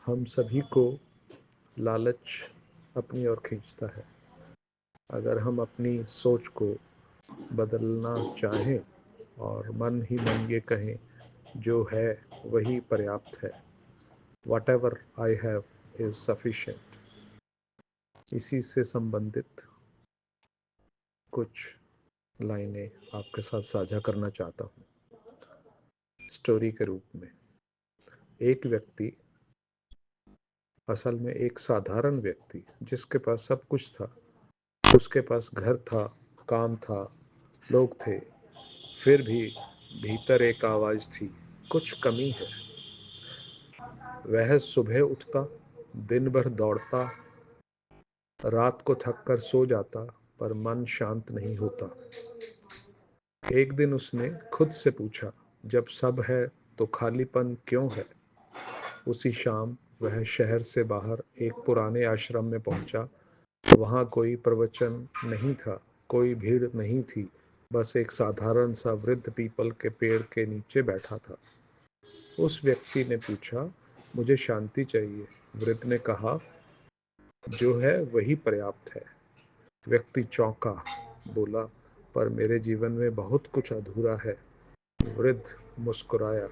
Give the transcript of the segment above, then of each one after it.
हम सभी को लालच अपनी ओर खींचता है। अगर हम अपनी सोच को बदलना चाहें और मन ही मन ये कहें जो है वही पर्याप्त है, what ever I have is sufficient, इसी से संबंधित कुछ लाइनें आपके साथ साझा करना चाहता हूँ स्टोरी के रूप में। एक व्यक्ति, असल में एक साधारण व्यक्ति जिसके पास सब कुछ था, उसके पास घर था, काम था, लोग थे, फिर भी भीतर एक आवाज़ थी, कुछ कमी है। वह सुबह उठता, दिन भर दौड़ता, रात को थक कर सो जाता, पर मन शांत नहीं होता। एक दिन उसने खुद से पूछा, जब सब है तो खालीपन क्यों है? उसी शाम वह शहर से बाहर एक पुराने आश्रम में पहुंचा। वहां कोई प्रवचन नहीं था, कोई भीड़ नहीं थी, बस एक साधारण सा वृद्ध पीपल के पेड़ के नीचे बैठा था। उस व्यक्ति ने पूछा, मुझे शांति चाहिए। वृद्ध ने कहा, जो है वही पर्याप्त है। व्यक्ति चौंका, बोला, पर मेरे जीवन में बहुत कुछ अधूरा है। वृद्ध मुस्कुराया,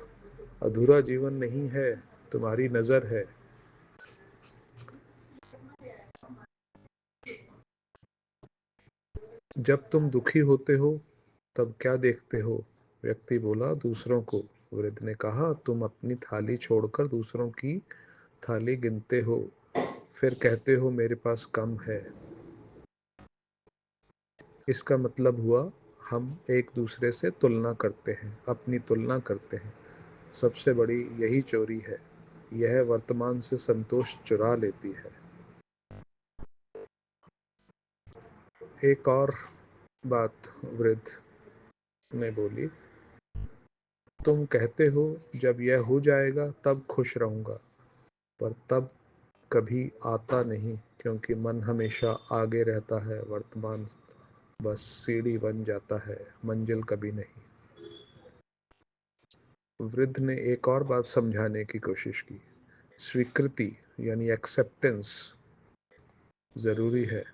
अधूरा जीवन नहीं है, तुम्हारी नजर है। जब तुम दुखी होते हो तब क्या देखते हो? व्यक्ति बोला, दूसरों को। वृद्ध ने कहा, तुम अपनी थाली छोड़कर दूसरों की थाली गिनते हो, फिर कहते हो मेरे पास कम है। इसका मतलब हुआ, हम एक दूसरे से तुलना करते हैं, अपनी तुलना करते हैं। सबसे बड़ी यही चोरी है, यह वर्तमान से संतोष चुरा लेती है। एक और बात वृद्ध ने बोली, तुम कहते हो जब यह हो जाएगा तब खुश रहूंगा, पर तब कभी आता नहीं, क्योंकि मन हमेशा आगे रहता है, वर्तमान बस सीढ़ी बन जाता है, मंजिल कभी नहीं। वृद्ध ने एक और बात समझाने की कोशिश की, स्वीकृति यानी एक्सेप्टेंस जरूरी है।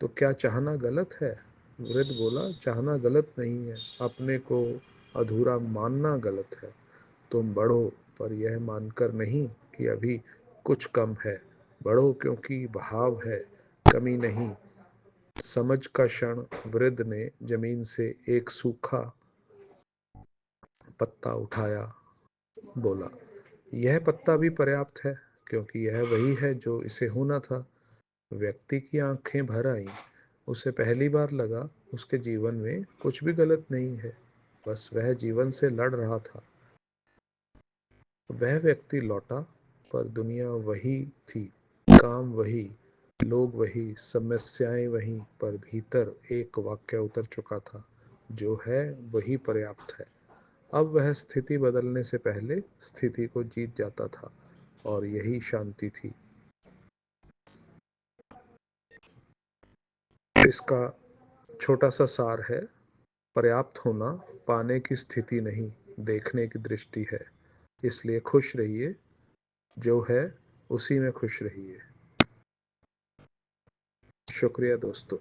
तो क्या चाहना गलत है? वृद्ध बोला, चाहना गलत नहीं है, अपने को अधूरा मानना गलत है। तुम बढ़ो, पर यह मानकर नहीं कि अभी कुछ कम है। बढ़ो क्योंकि भाव है, कमी नहीं। समझ का क्षण वृद्ध ने जमीन से एक सूखा पत्ता उठाया, बोला, यह पत्ता भी पर्याप्त है, क्योंकि यह वही है जो इसे होना था। व्यक्ति की आंखें भर आईं। उसे पहली बार लगा उसके जीवन में कुछ भी गलत नहीं है, बस वह जीवन से लड़ रहा था। वह व्यक्ति लौटा, पर दुनिया वही थी, काम वही, लोग वही, समस्याएं वही, पर भीतर एक वाक्य उतर चुका था, जो है वही पर्याप्त है। अब वह स्थिति बदलने से पहले स्थिति को जीत जाता था, और यही शांति थी। इसका छोटा सा सार है, पर्याप्त होना पाने की स्थिति नहीं, देखने की दृष्टि है। इसलिए खुश रहिए, जो है उसी में खुश रहिए। शुक्रिया दोस्तों।